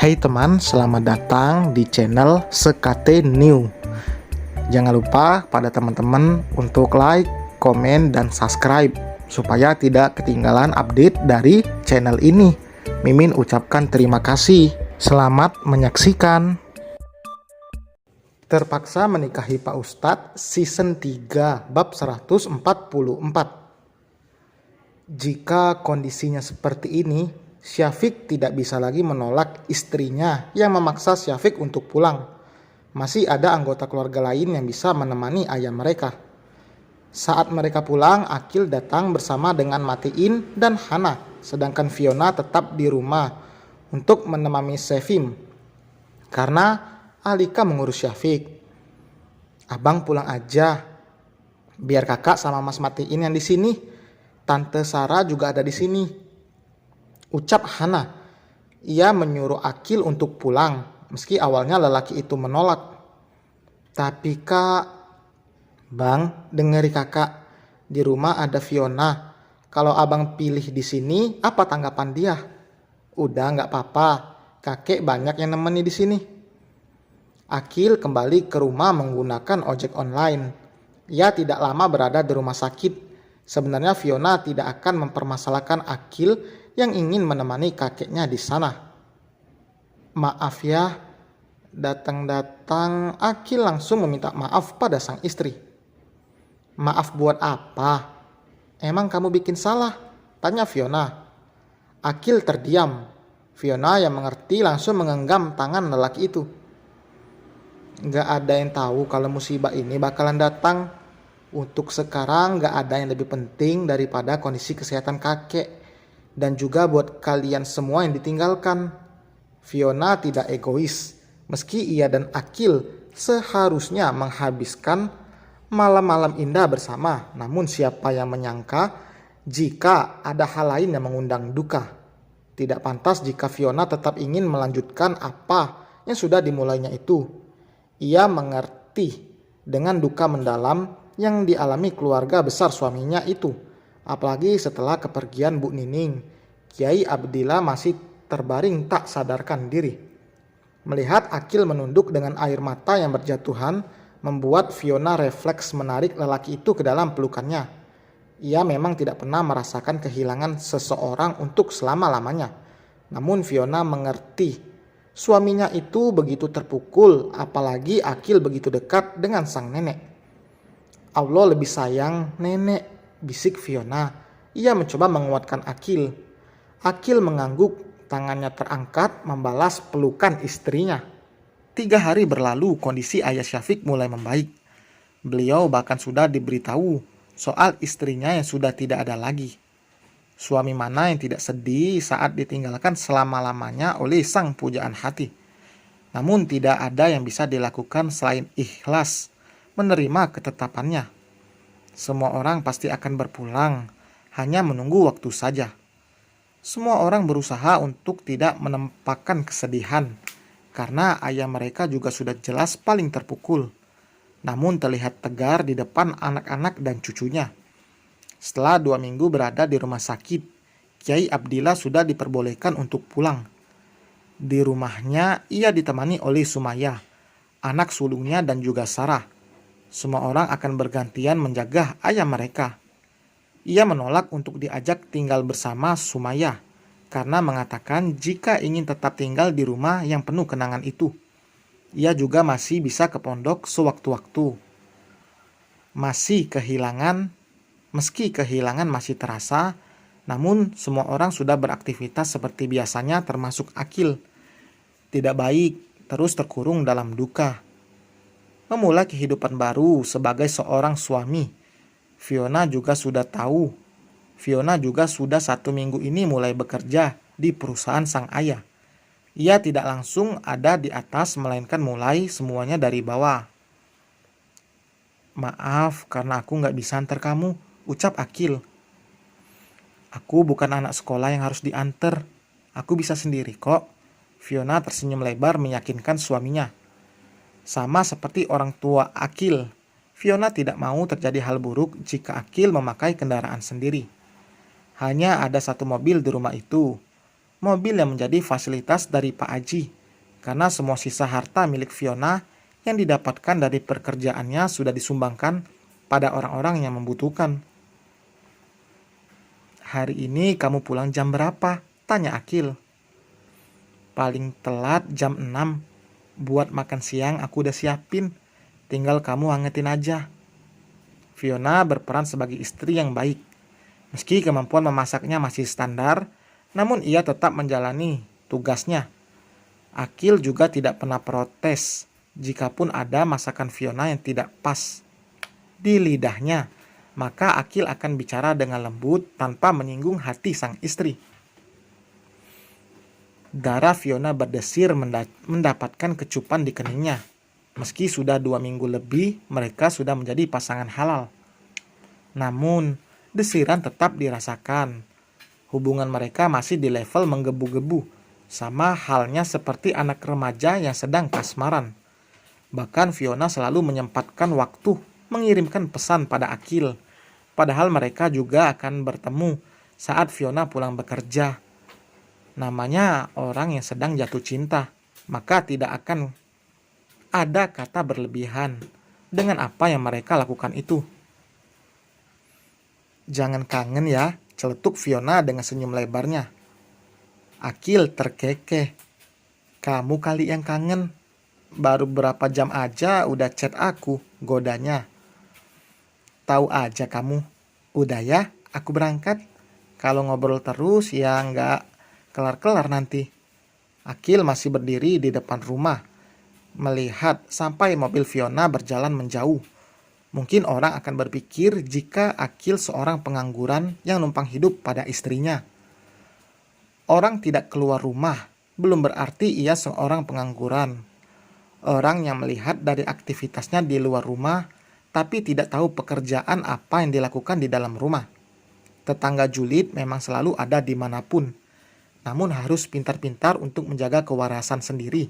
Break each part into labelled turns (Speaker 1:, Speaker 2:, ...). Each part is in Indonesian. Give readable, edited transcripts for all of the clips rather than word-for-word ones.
Speaker 1: Hai teman, selamat datang di channel Sekate New. Jangan lupa pada teman-teman untuk like, komen, dan subscribe supaya tidak ketinggalan update dari channel ini. Mimin ucapkan terima kasih. Selamat menyaksikan. Terpaksa menikahi Pak Ustadz season 3 bab 144. Jika kondisinya seperti ini, Syafiq tidak bisa lagi menolak istrinya yang memaksa Syafiq untuk pulang. Masih ada anggota keluarga lain yang bisa menemani ayah mereka. Saat mereka pulang, Akil datang bersama dengan Matiin dan Hana, sedangkan Fiona tetap di rumah untuk menemani Sevim. Karena Alika mengurus Syafiq. Abang pulang aja, biar kakak sama Mas Matiin yang di sini. Tante Sarah juga ada di sini, ucap Hana. Ia menyuruh Akil untuk pulang, meski awalnya lelaki itu menolak. Tapi kak, bang, dengeri kakak, di rumah ada Fiona. Kalau abang pilih di sini, apa tanggapan dia? Udah nggak apa-apa, kakek banyak yang nemeni di sini. Akil kembali ke rumah menggunakan ojek online. Ia tidak lama berada di rumah sakit. Sebenarnya Fiona tidak akan mempermasalahkan Akil yang ingin menemani kakeknya di sana. Maaf ya, datang-datang Akil langsung meminta maaf pada sang istri. Maaf buat apa? Emang kamu bikin salah? Tanya Fiona. Akil terdiam. Fiona yang mengerti langsung menggenggam tangan lelaki itu. Gak ada yang tahu kalau musibah ini bakalan datang. Untuk sekarang gak ada yang lebih penting daripada kondisi kesehatan kakek. Dan juga buat kalian semua yang ditinggalkan. Fiona tidak egois. Meski ia dan Akil seharusnya menghabiskan malam-malam indah bersama. Namun siapa yang menyangka jika ada hal lain yang mengundang duka. Tidak pantas jika Fiona tetap ingin melanjutkan apa yang sudah dimulainya itu. Ia mengerti dengan duka mendalam yang dialami keluarga besar suaminya itu. Apalagi setelah kepergian Bu Nining, Kiai Abdillah masih terbaring tak sadarkan diri. Melihat Akil menunduk dengan air mata yang berjatuhan, membuat Fiona refleks menarik lelaki itu ke dalam pelukannya. Ia memang tidak pernah merasakan kehilangan seseorang untuk selama-lamanya. Namun Fiona mengerti suaminya itu begitu terpukul, apalagi Akil begitu dekat dengan sang nenek. Allah lebih sayang nenek, bisik Fiona. Ia mencoba menguatkan Akil. Akil mengangguk, tangannya terangkat membalas pelukan istrinya. 3 hari berlalu, kondisi ayah Syafiq mulai membaik. Beliau bahkan sudah diberitahu soal istrinya yang sudah tidak ada lagi. Suami mana yang tidak sedih saat ditinggalkan selama-lamanya oleh sang pujaan hati. Namun tidak ada yang bisa dilakukan selain ikhlas menerima ketetapannya. Semua orang pasti akan berpulang, hanya menunggu waktu saja. Semua orang berusaha untuk tidak menampakkan kesedihan, karena ayah mereka juga sudah jelas paling terpukul. Namun terlihat tegar di depan anak-anak dan cucunya. Setelah 2 minggu berada di rumah sakit, Kiai Abdillah sudah diperbolehkan untuk pulang. Di rumahnya ia ditemani oleh Sumayyah, anak sulungnya dan juga Sarah. Semua orang akan bergantian menjaga ayah mereka. Ia menolak untuk diajak tinggal bersama Sumayyah karena mengatakan jika ingin tetap tinggal di rumah yang penuh kenangan itu, ia juga masih bisa ke pondok sewaktu-waktu. Meski kehilangan masih terasa, namun semua orang sudah beraktivitas seperti biasanya termasuk Akil. Tidak baik terus terkurung dalam duka. Memulai kehidupan baru sebagai seorang suami. Fiona juga sudah tahu. Fiona juga sudah 1 minggu ini mulai bekerja di perusahaan sang ayah. Ia tidak langsung ada di atas melainkan mulai semuanya dari bawah. Maaf karena aku gak bisa antar kamu, ucap Akil. Aku bukan anak sekolah yang harus diantar. Aku bisa sendiri kok. Fiona tersenyum lebar meyakinkan suaminya. Sama seperti orang tua Akil, Fiona tidak mau terjadi hal buruk jika Akil memakai kendaraan sendiri. Hanya ada 1 mobil di rumah itu. mobil yang menjadi fasilitas dari Pak Aji, karena semua sisa harta milik Fiona yang didapatkan dari pekerjaannya sudah disumbangkan pada orang-orang yang membutuhkan. "Hari ini kamu pulang jam berapa?" tanya Akil. "Paling telat jam 6. Buat makan siang aku udah siapin. Tinggal kamu angetin aja." Fiona berperan sebagai istri yang baik. Meski kemampuan memasaknya masih standar, namun ia tetap menjalani tugasnya. Akil juga tidak pernah protes jikapun ada masakan Fiona yang tidak pas di lidahnya. Maka Akil akan bicara dengan lembut tanpa menyinggung hati sang istri. Darah Fiona berdesir mendapatkan kecupan di keningnya. Meski sudah 2 minggu lebih, mereka sudah menjadi pasangan halal. Namun, desiran tetap dirasakan. Hubungan mereka masih di level menggebu-gebu, sama halnya seperti anak remaja yang sedang kasmaran. Bahkan Fiona selalu menyempatkan waktu mengirimkan pesan pada Akil, padahal mereka juga akan bertemu saat Fiona pulang bekerja. Namanya orang yang sedang jatuh cinta, maka tidak akan ada kata berlebihan dengan apa yang mereka lakukan itu. "Jangan kangen ya," celetuk Fiona dengan senyum lebarnya. Akil terkekeh. "Kamu kali yang kangen. Baru berapa jam aja udah chat aku," godanya. "Tahu aja kamu. Udah ya, aku berangkat. Kalau ngobrol terus ya nggak kelar-kelar nanti." Akil masih berdiri di depan rumah, melihat sampai mobil Fiona berjalan menjauh. Mungkin orang akan berpikir jika Akil seorang pengangguran yang numpang hidup pada istrinya. Orang tidak keluar rumah belum berarti ia seorang pengangguran. Orang yang melihat dari aktivitasnya di luar rumah tapi tidak tahu pekerjaan apa yang dilakukan di dalam rumah. Tetangga julid memang selalu ada dimanapun, namun harus pintar-pintar untuk menjaga kewarasan sendiri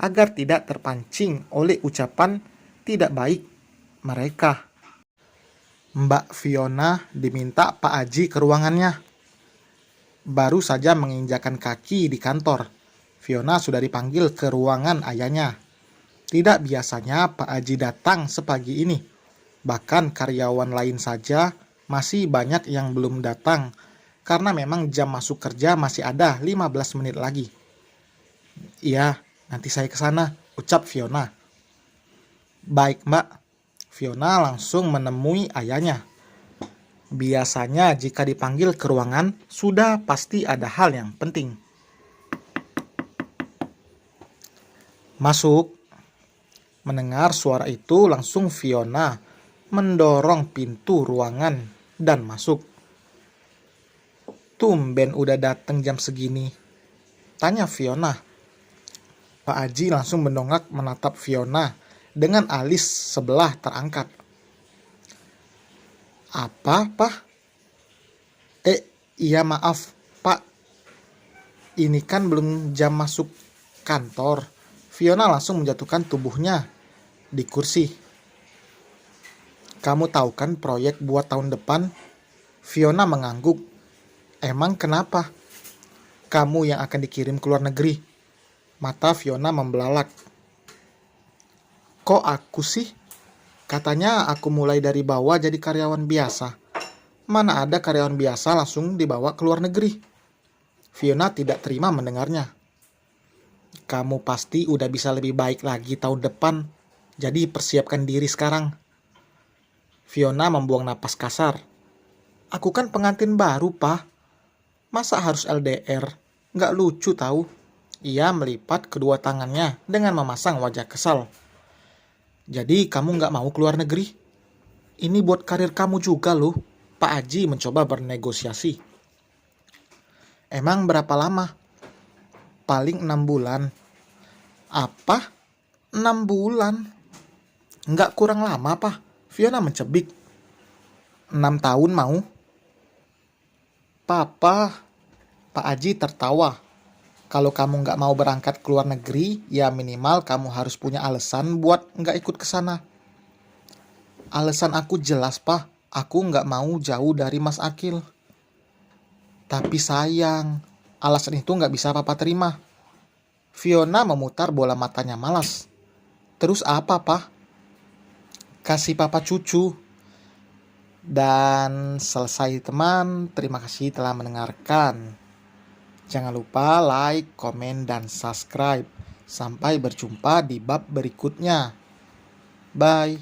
Speaker 1: agar tidak terpancing oleh ucapan tidak baik mereka. Mbak Fiona diminta Pak Aji ke ruangannya. Baru saja menginjakan kaki di kantor, Fiona sudah dipanggil ke ruangan ayahnya. Tidak biasanya Pak Aji datang sepagi ini. Bahkan karyawan lain saja masih banyak yang belum datang, karena memang jam masuk kerja masih ada 15 menit lagi. "Iya, nanti saya ke sana," ucap Fiona. "Baik, Mbak." Fiona langsung menemui ayahnya. Biasanya jika dipanggil ke ruangan, sudah pasti ada hal yang penting. "Masuk." Mendengar suara itu, langsung Fiona mendorong pintu ruangan dan masuk. "Tumben udah datang jam segini?" tanya Fiona. Pak Aji langsung mendongak menatap Fiona dengan alis sebelah terangkat. "Apa, Pak?" Iya maaf, Pak. Ini kan belum jam masuk kantor." Fiona langsung menjatuhkan tubuhnya di kursi. "Kamu tahu kan proyek buat tahun depan?" Fiona mengangguk. "Emang kenapa? Kamu yang akan dikirim ke luar negeri?" Mata Fiona membelalak. "Kok aku sih? Katanya aku mulai dari bawah jadi karyawan biasa. Mana ada karyawan biasa langsung dibawa ke luar negeri?" Fiona tidak terima mendengarnya. "Kamu pasti udah bisa lebih baik lagi tahun depan, jadi persiapkan diri sekarang." Fiona membuang napas kasar. "Aku kan pengantin baru, Pak. Masa harus LDR? Nggak lucu tahu." Ia melipat kedua tangannya dengan memasang wajah kesal. "Jadi kamu nggak mau keluar negeri? Ini buat karir kamu juga loh." Pak Aji mencoba bernegosiasi. "Emang berapa lama?" "Paling 6 bulan." "Apa? 6 bulan? Nggak kurang lama, Pak?" Fiona mencebik. 6 tahun mau?" "Papa." Pak Aji tertawa. "Kalau kamu nggak mau berangkat ke luar negeri, ya minimal kamu harus punya alasan buat nggak ikut ke sana." "Alasan aku jelas, Pak. Aku nggak mau jauh dari Mas Akil." "Tapi sayang, Alasan itu nggak bisa papa terima. Fiona memutar bola matanya malas. Terus apa, Pak? Kasih papa cucu. Dan selesai teman, terima kasih telah mendengarkan. Jangan lupa like, komen, dan subscribe. Sampai berjumpa di bab berikutnya. Bye.